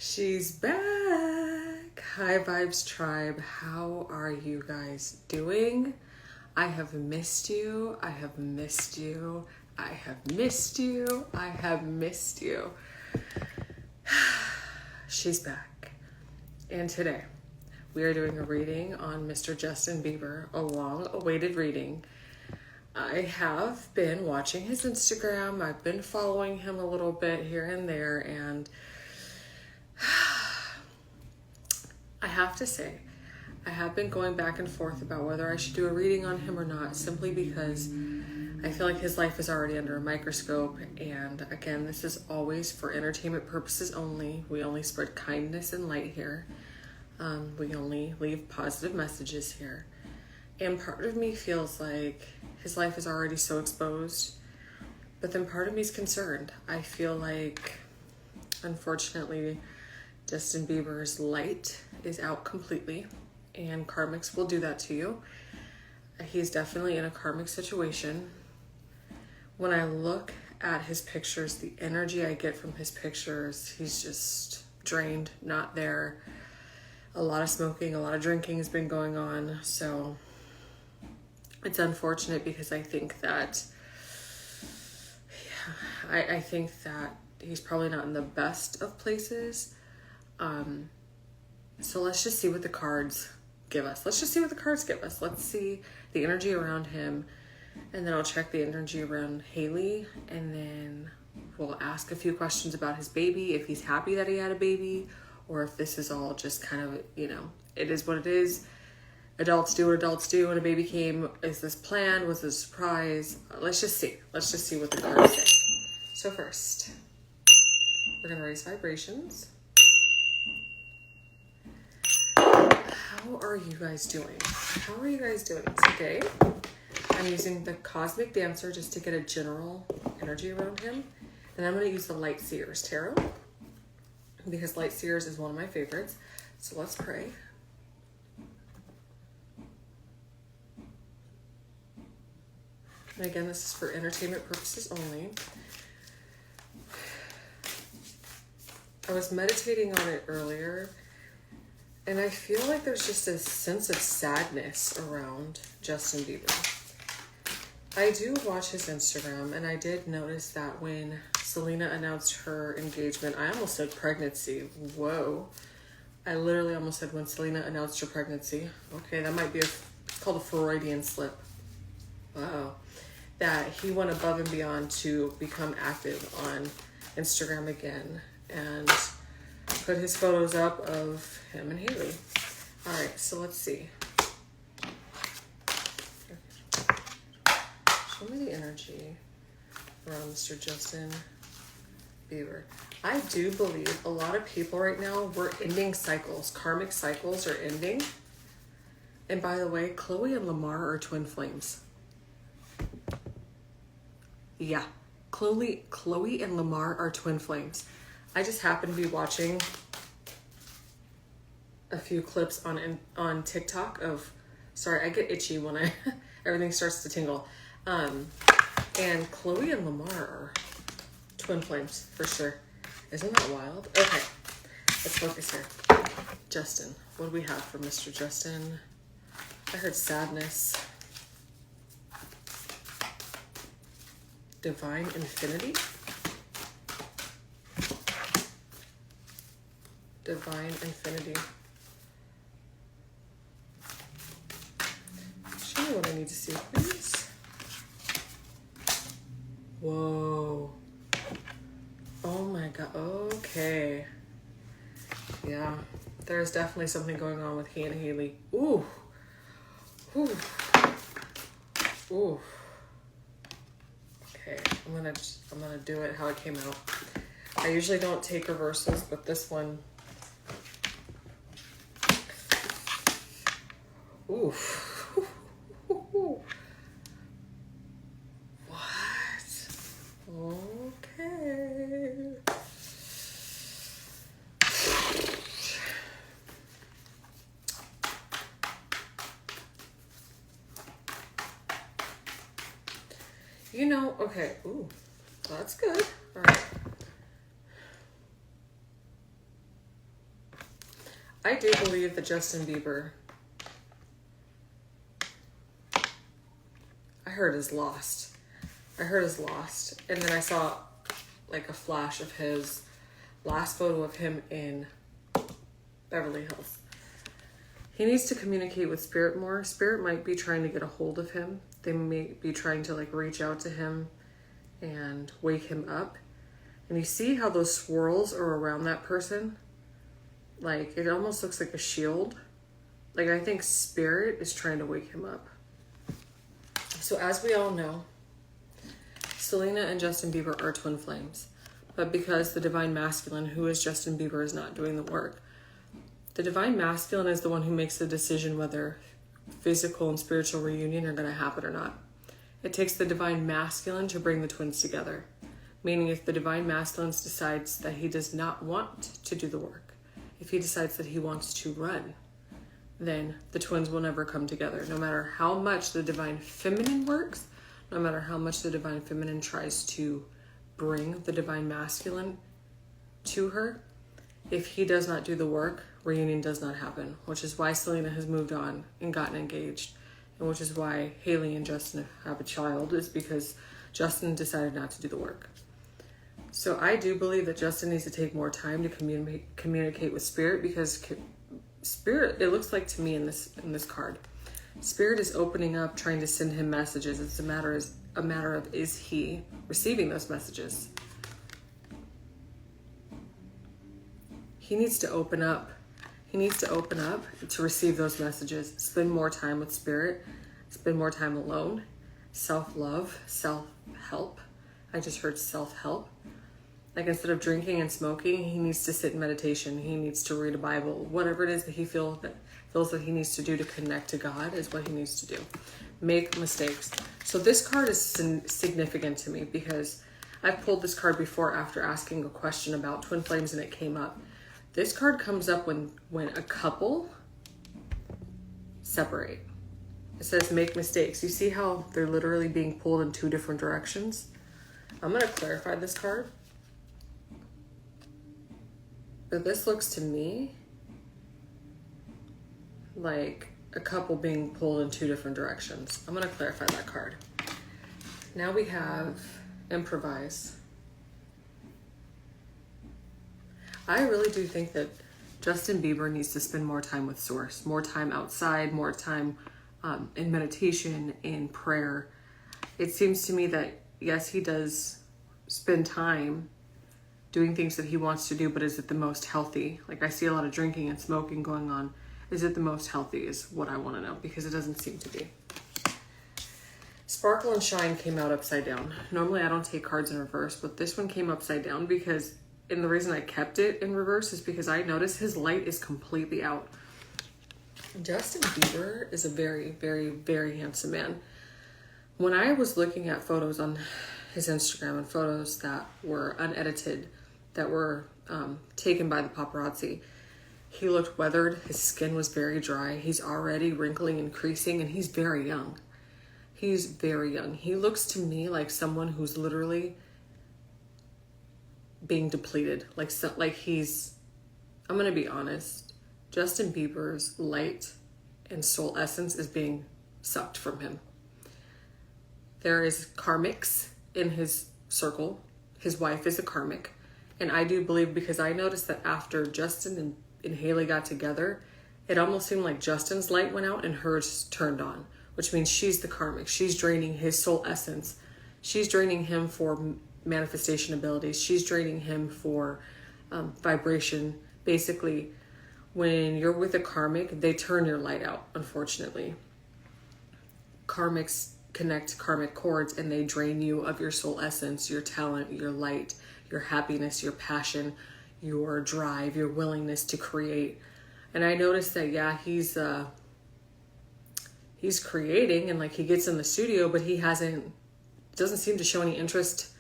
She's back. Hi Vibes Tribe. How are you guys doing? I have missed you. I have missed you. I have missed you. I have missed you. She's back. And today we are doing a reading on Mr. Justin Bieber, a long-awaited reading. I have been watching his Instagram. I've been following him a little bit here and there, and I have to say, I have been going back and forth about whether I should do a reading on him or not, simply because I feel like his life is already under a microscope. And again, this is always for entertainment purposes only. We only spread kindness and light here. We only leave positive messages here. And part of me feels like his life is already so exposed, but then part of me is concerned. I feel like, unfortunately, Justin Bieber's light is out completely, and karmics will do that to you. He's definitely in a karmic situation. When I look at his pictures, the energy I get from his pictures, he's just drained, not there. A lot of smoking, a lot of drinking has been going on, so it's unfortunate because I think that, I think that he's probably not in the best of places. So let's just see what the cards give us. Let's see the energy around him, and then I'll check the energy around Haley, and then we'll ask a few questions about his baby, if he's happy that he had a baby, or if this is all just kind of, it is what it is. Adults do what adults do. When a baby came, is this planned? Was this a surprise? Let's just see what the cards say. So first, we're going to raise vibrations. How are you guys doing? Today, I'm using the Cosmic Dancer just to get a general energy around him. And I'm going to use the Light Seers Tarot, because Light Seers is one of my favorites. So let's pray. And again, this is for entertainment purposes only. I was meditating on it earlier, and I feel like there's just a sense of sadness around Justin Bieber. I do watch his Instagram, and I did notice that when Selena announced her engagement, I almost said pregnancy. Whoa. I literally almost said when Selena announced her pregnancy. Okay, that might be it's called a Freudian slip. Wow. That he went above and beyond to become active on Instagram again and put his photos up of him and Haley. All right, so let's see. Show me the energy around Mr. Justin Bieber. I do believe a lot of people right now, we're ending cycles. Karmic cycles are ending. And by the way, Chloe and Lamar are twin flames. Yeah, Chloe and Lamar are twin flames. I just happened to be watching a few clips on TikTok of, sorry, I get itchy when everything starts to tingle. And Chloe and Lamar are twin flames for sure. Isn't that wild? Okay, let's focus here. Justin, what do we have for Mr. Justin? I heard sadness. Divine Infinity. Divine Infinity. Show me what I need to see, please. Whoa. Oh my God. Okay. Yeah. There's definitely something going on with he and Haley. Ooh. Ooh. Ooh. Okay, I'm gonna do it how it came out. I usually don't take reversals, but this one. Oof. What? Okay. Okay. Ooh, that's good. All right. I do believe that Justin Bieber, I heard is lost. I heard is lost. And then I saw like a flash of his last photo of him in Beverly Hills. He needs to communicate with Spirit more. Spirit might be trying to get a hold of him. They may be trying to like reach out to him and wake him up. And you see how those swirls are around that person? Like, it almost looks like a shield. Like, I think Spirit is trying to wake him up. So as we all know, Selena and Justin Bieber are twin flames. But because the Divine Masculine, who is Justin Bieber, is not doing the work, the Divine Masculine is the one who makes the decision whether physical and spiritual reunion are going to happen or not. It takes the Divine Masculine to bring the twins together. Meaning if the Divine Masculine decides that he does not want to do the work, if he decides that he wants to run, then the twins will never come together. No matter how much the Divine Feminine works, no matter how much the Divine Feminine tries to bring the Divine Masculine to her, if he does not do the work, reunion does not happen, which is why Selena has moved on and gotten engaged, and which is why Haley and Justin have a child, is because Justin decided not to do the work. So I do believe that Justin needs to take more time to communicate with Spirit, because Spirit, it looks like to me in this card, Spirit is opening up, trying to send him messages. It's a matter of is he receiving those messages? He needs to open up. He needs to open up to receive those messages. Spend more time with Spirit. Spend more time alone. Self-love, self-help. I just heard self-help. Like, instead of drinking and smoking, he needs to sit in meditation. He needs to read a Bible. Whatever it is that he feels that he needs to do to connect to God is what he needs to do. Make mistakes. So this card is significant to me because I've pulled this card before after asking a question about twin flames and it came up. This card comes up when a couple separate. It says make mistakes. You see how they're literally being pulled in two different directions? I'm going to clarify this card. But this looks to me like a couple being pulled in two different directions. I'm going to clarify that card. Now we have improvise. I really do think that Justin Bieber needs to spend more time with Source, more time outside, more time in meditation, in prayer. It seems to me that, yes, he does spend time doing things that he wants to do, but is it the most healthy? Like, I see a lot of drinking and smoking going on. Is it the most healthy is what I want to know, because it doesn't seem to be. Sparkle and Shine came out upside down. Normally I don't take cards in reverse, but this one came upside down because, and the reason I kept it in reverse is because I noticed his light is completely out. Justin Bieber is a very, very, very handsome man. When I was looking at photos on his Instagram and photos that were unedited, that were taken by the paparazzi, he looked weathered. His skin was very dry. He's already wrinkling and creasing, and he's very young. He's very young. He looks to me like someone who's literally being depleted. Like he's, I'm going to be honest, Justin Bieber's light and soul essence is being sucked from him. There is karmics in his circle. His wife is a karmic. And I do believe, because I noticed that after Justin and Haley got together, it almost seemed like Justin's light went out and hers turned on, which means she's the karmic. She's draining his soul essence. She's draining him for manifestation abilities. She's draining him for vibration. Basically, when you're with a karmic, they turn your light out, unfortunately. Karmics connect karmic cords and they drain you of your soul essence, your talent, your light, your happiness, your passion, your drive, your willingness to create. And I noticed that, yeah, he's creating, and like he gets in the studio, but he doesn't seem to show any interest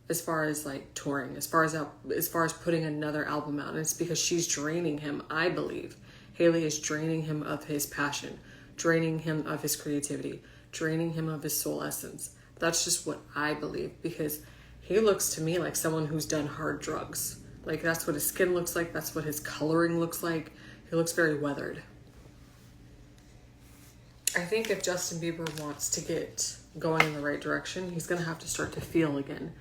as far as like touring, as far as putting another album out. And it's because she's draining him. I believe Haley is draining him of his passion, draining him of his creativity, draining him of his soul essence. That's just what I believe, because he looks to me like someone who's done hard drugs. Like, that's what his skin looks like. That's what his coloring looks like. He looks very weathered. I think if Justin Bieber wants to get going in the right direction, he's going to have to start to feel again.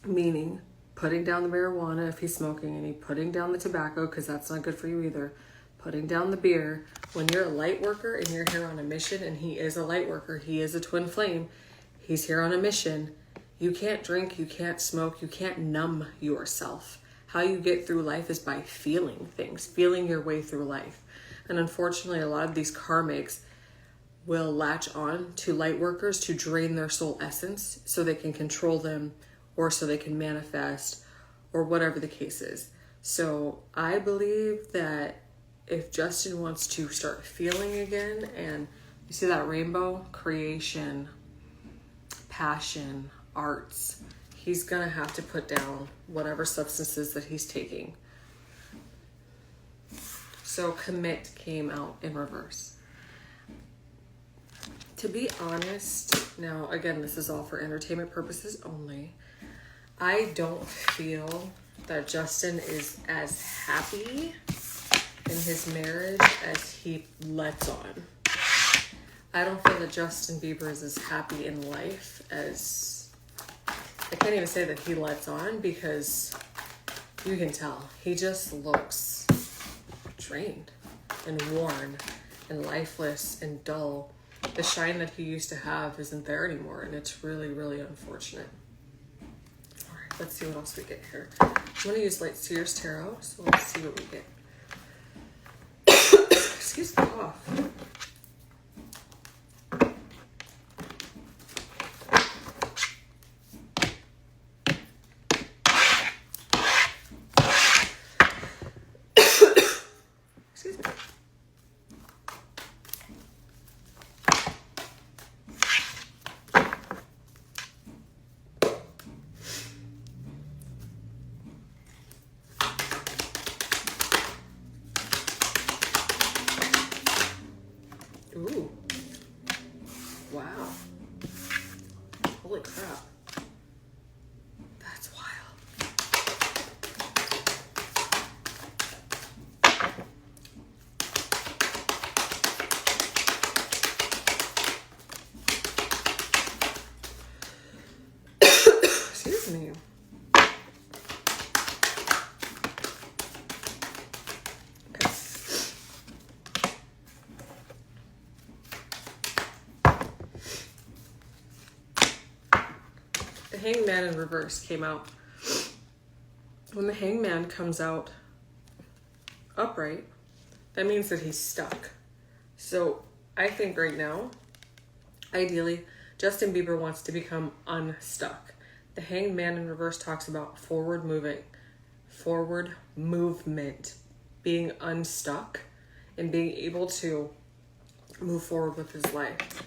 Meaning, putting down the marijuana if he's smoking any, putting down the tobacco, because that's not good for you either, putting down the beer. When you're a light worker and you're here on a mission, and he is a light worker, he is a twin flame, he's here on a mission, you can't drink, you can't smoke, you can't numb yourself. How you get through life is by feeling things, feeling your way through life. And unfortunately, a lot of these karmics will latch on to light workers to drain their soul essence so they can control them, or so they can manifest, or whatever the case is. So I believe that if Justin wants to start feeling again, and you see that rainbow, creation, passion, arts, he's gonna have to put down whatever substances that he's taking. So commit came out in reverse. To be honest, now again, this is all for entertainment purposes only, I don't feel that Justin is as happy in his marriage as he lets on. I don't feel that Justin Bieber is as happy in life as, I can't even say that he lets on, because you can tell. He just looks drained and worn and lifeless and dull. The shine that he used to have isn't there anymore, and it's really, really unfortunate. All right, let's see what else we get here. I'm going to use Light Seers Tarot, so let's see what we get. Excuse the cough. Excuse me. Ooh. Wow. Holy crap. That's wild. Excuse me. The Hangman in reverse came out. When the Hangman comes out upright, that means that he's stuck. So I think right now, ideally, Justin Bieber wants to become unstuck. The Hanged Man in reverse talks about forward movement, being unstuck, and being able to move forward with his life.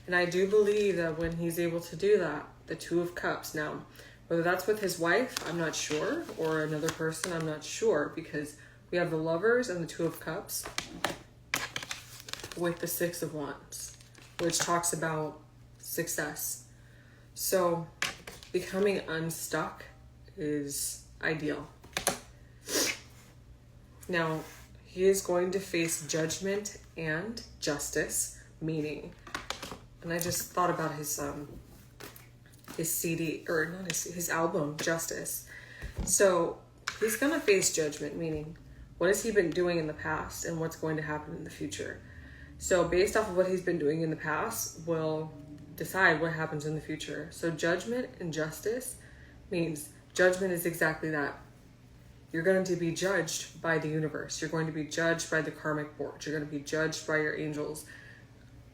And I do believe that when he's able to do that, the Two of Cups, now, whether that's with his wife, I'm not sure, or another person, I'm not sure, because we have the Lovers and the Two of Cups with the Six of Wands, which talks about success. So becoming unstuck is ideal. Now, he is going to face judgment and justice, meaning, and I just thought about his CD, or not his album, Justice. So he's going to face judgment, meaning what has he been doing in the past and what's going to happen in the future. So based off of what he's been doing in the past will decide what happens in the future. So judgment and justice means judgment is exactly that. You're going to be judged by the universe. You're going to be judged by the karmic board. You're going to be judged by your angels,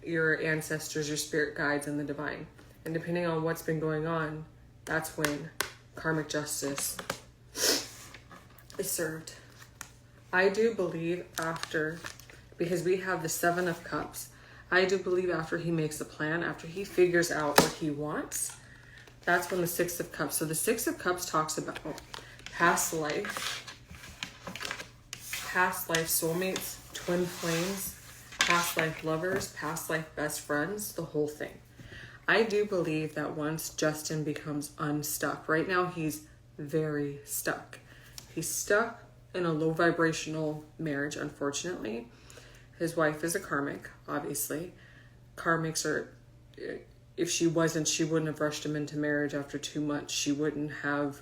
your ancestors, your spirit guides, and the divine. And depending on what's been going on, that's when karmic justice is served. I do believe after, because we have the Seven of Cups, I do believe after he makes a plan, after he figures out what he wants, that's when the Six of Cups. So the Six of Cups talks about past life soulmates, twin flames, past life lovers, past life best friends, the whole thing. I do believe that once Justin becomes unstuck, right now he's very stuck. He's stuck in a low vibrational marriage, unfortunately. His wife is a karmic, obviously. Karmics are, if she wasn't, she wouldn't have rushed him into marriage after 2 months. She wouldn't have,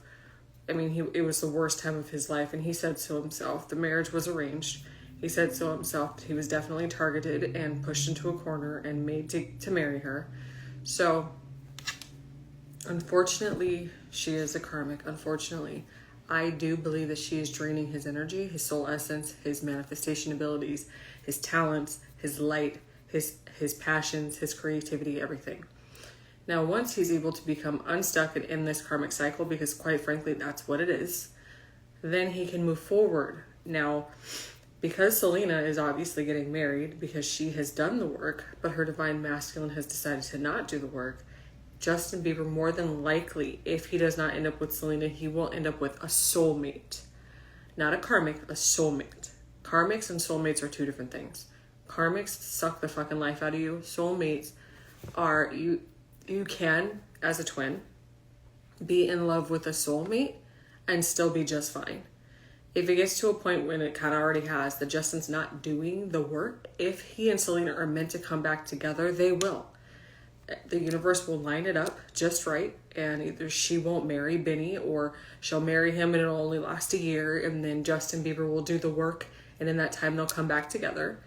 I mean, it was the worst time of his life, and he said so himself. The marriage was arranged. He said so himself. He was definitely targeted and pushed into a corner and made to marry her. So, unfortunately, she is a karmic. Unfortunately, I do believe that she is draining his energy, his soul essence, his manifestation abilities, his talents, his light, his passions, his creativity, everything. Now, once he's able to become unstuck and in this karmic cycle, because quite frankly, that's what it is, then he can move forward. Now, because Selena is obviously getting married, because she has done the work, but her divine masculine has decided to not do the work, Justin Bieber, more than likely, if he does not end up with Selena, he will end up with a soulmate. Not a karmic, a soulmate. Karmics and soulmates are two different things. Karmics suck the fucking life out of you. Soulmates are, you can, as a twin, be in love with a soulmate and still be just fine. If it gets to a point when it kind of already has, that Justin's not doing the work, if he and Selena are meant to come back together, they will. The universe will line it up just right, and either she won't marry Benny, or she'll marry him and it'll only last a year, and then Justin Bieber will do the work, and in that time they'll come back together.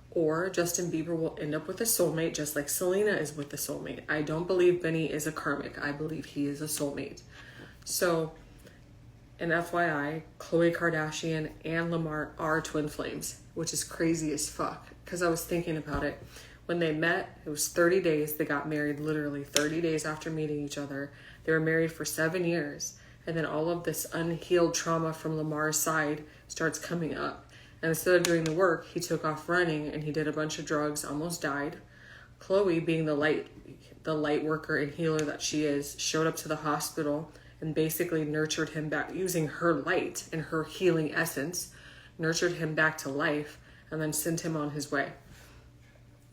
Or Justin Bieber will end up with a soulmate, just like Selena is with the soulmate. I don't believe Benny is a karmic. I believe he is a soulmate. So, an FYI, Khloe Kardashian and Lamar are twin flames, which is crazy as fuck. Because I was thinking about it. When they met, it was 30 days. They got married literally 30 days after meeting each other. They were married for 7 years. And then all of this unhealed trauma from Lamar's side starts coming up. And instead of doing the work, he took off running and he did a bunch of drugs, almost died. Khloe, being the light worker and healer that she is, showed up to the hospital and basically nurtured him back using her light and her healing essence, nurtured him back to life, and then sent him on his way.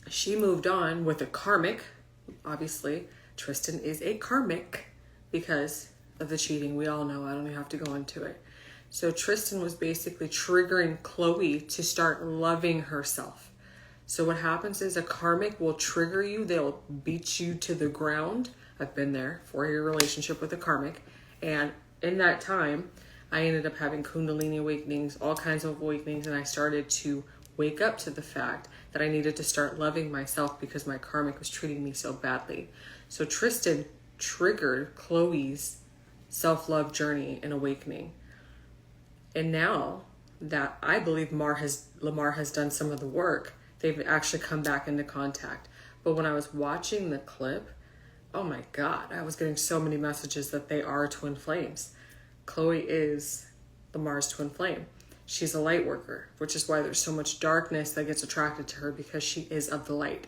She moved on with a karmic. Obviously, Tristan is a karmic because of the cheating. We all know. I don't even have to go into it. So Tristan was basically triggering Khloe to start loving herself. So what happens is a karmic will trigger you. They'll beat you to the ground. I've been there, 4-year relationship with a karmic. And in that time, I ended up having Kundalini awakenings, all kinds of awakenings. And I started to wake up to the fact that I needed to start loving myself because my karmic was treating me so badly. So Tristan triggered Khloe's self-love journey and awakening. And now that I believe Lamar has done some of the work, they've actually come back into contact. But when I was watching the clip, oh my God, I was getting so many messages that they are twin flames. Khloe is Lamar's twin flame. She's a light worker, which is why there's so much darkness that gets attracted to her, because she is of the light.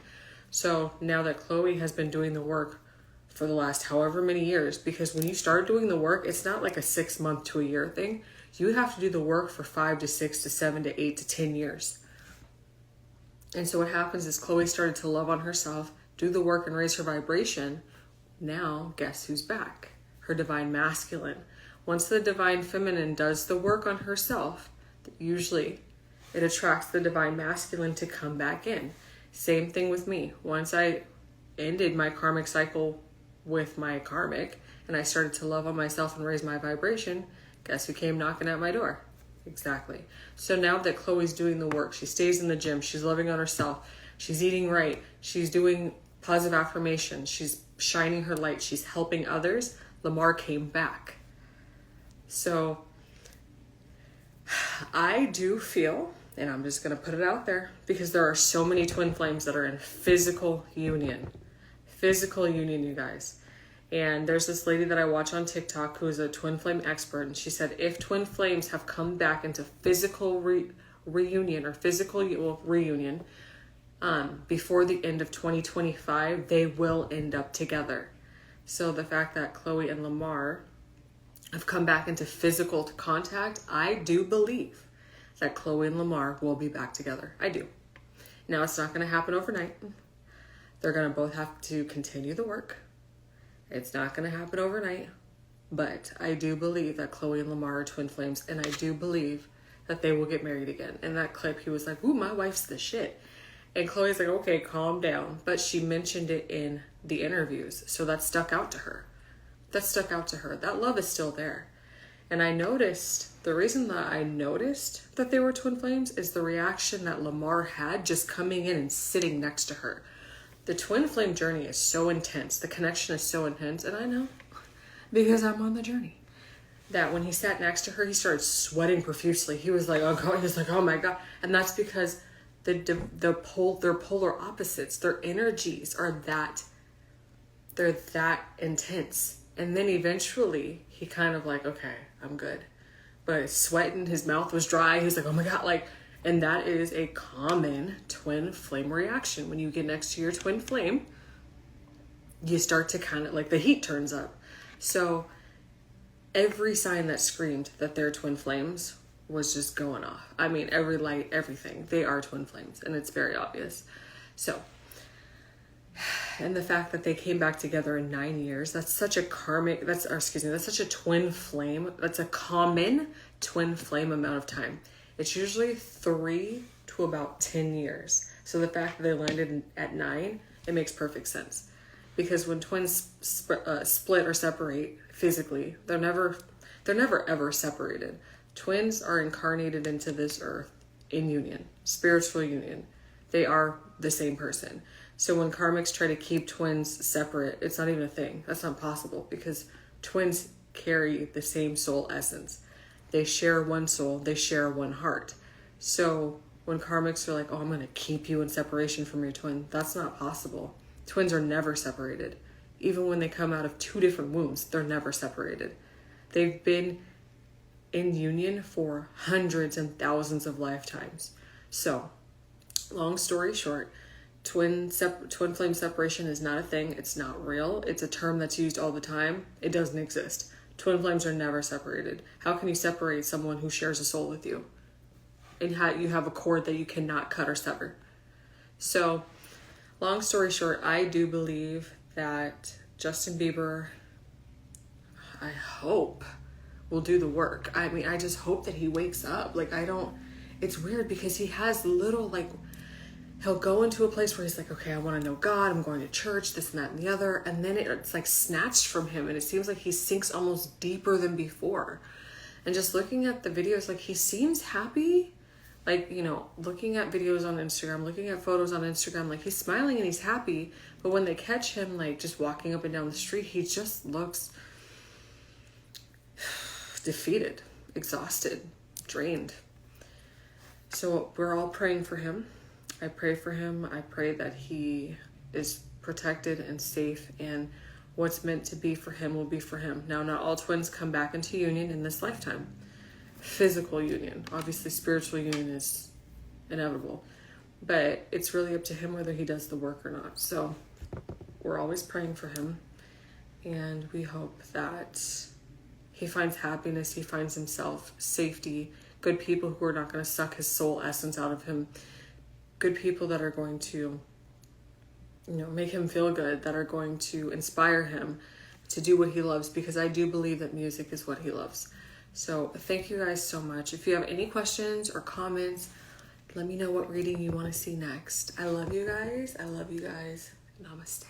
So now that Khloe has been doing the work for the last however many years, because when you start doing the work, it's not like a 6 month to a year thing. You have to do the work for 5 to 6 to 7 to 8 to 10 years. And so what happens is Khloe started to love on herself, do the work and raise her vibration. Now, guess who's back? Her divine masculine. Once the divine feminine does the work on herself, usually it attracts the divine masculine to come back in. Same thing with me. Once I ended my karmic cycle with my karmic and I started to love on myself and raise my vibration, guess who came knocking at my door? Exactly. So now that Khloe's doing the work, she stays in the gym, she's loving on herself, she's eating right, she's doing positive affirmations, she's shining her light, she's helping others, Lamar came back. So I do feel, and I'm just going to put it out there, because there are so many twin flames that are in physical union, you guys. And there's this lady that I watch on TikTok who is a twin flame expert. And she said, if twin flames have come back into physical reunion or physical reunion before the end of 2025, they will end up together. So the fact that Khloe and Lamar have come back into physical contact, I do believe that Khloe and Lamar will be back together. I do. Now, it's not going to happen overnight. They're going to both have to continue the work. It's not going to happen overnight, but I do believe that Khloe and Lamar are twin flames, and I do believe that they will get married again. In that clip, he was like, ooh, my wife's the shit. And Chloe's like, okay, calm down. But she mentioned it in the interviews. So that stuck out to her. That love is still there. And I noticed, the reason that I noticed that they were twin flames is the reaction that Lamar had just coming in and sitting next to her. The twin flame journey is so intense. The connection is so intense. And I know, because I'm on the journey, that when he sat next to her, he started sweating profusely. He was like, oh my God. And that's because they're polar opposites. Their energies are they're that intense. And then eventually he kind of like, okay, I'm good. But sweating, his mouth was dry. He's like, oh my God, like, and that is a common twin flame reaction. When you get next to your twin flame, you start to kind of like the heat turns up. So every sign that screamed that they're twin flames was just going off. I mean, every light, everything. They are twin flames, and it's very obvious. So, and the fact that they came back together in 9 years, that's such a karmic, that's such a twin flame. That's a common twin flame amount of time. It's usually 3 to about 10 years. So the fact that they landed at 9, it makes perfect sense. Because when twins split or separate physically, they're never ever separated. Twins are incarnated into this earth in union, spiritual union. They are the same person. So when karmics try to keep twins separate, it's not even a thing. That's not possible because twins carry the same soul essence. They share one soul, they share one heart. So when karmics are like, oh, I'm going to keep you in separation from your twin, that's not possible. Twins are never separated. Even when they come out of 2 different wombs, they're never separated. They've been in union for hundreds and thousands of lifetimes. So, long story short, twin flame separation is not a thing. It's not real. It's a term that's used all the time. It doesn't exist. Twin flames are never separated. How can you separate someone who shares a soul with you? And how you have a cord that you cannot cut or sever. So, long story short, I do believe that Justin Bieber, I hope, will do the work. I mean, I just hope that he wakes up. Like, it's weird because he has little, like, he'll go into a place where he's like, okay, I want to know God. I'm going to church, this and that and the other. And then it's like snatched from him. And it seems like he sinks almost deeper than before. And just looking at the videos, like, he seems happy. Like, you know, looking at videos on Instagram, looking at photos on Instagram, like, he's smiling and he's happy. But when they catch him, like, just walking up and down the street, he just looks defeated, exhausted, drained. So we're all praying for him. I pray for him. I pray that he is protected and safe, and what's meant to be for him will be for him. Now, not all twins come back into union in this lifetime. Physical union. Obviously, spiritual union is inevitable. But it's really up to him whether he does the work or not. So we're always praying for him. And we hope that he finds happiness, he finds himself, safety, good people who are not going to suck his soul essence out of him, good people that are going to, you know, make him feel good, that are going to inspire him to do what he loves, because I do believe that music is what he loves. So thank you guys so much. If you have any questions or comments, let me know what reading you want to see next. I love you guys. Namaste.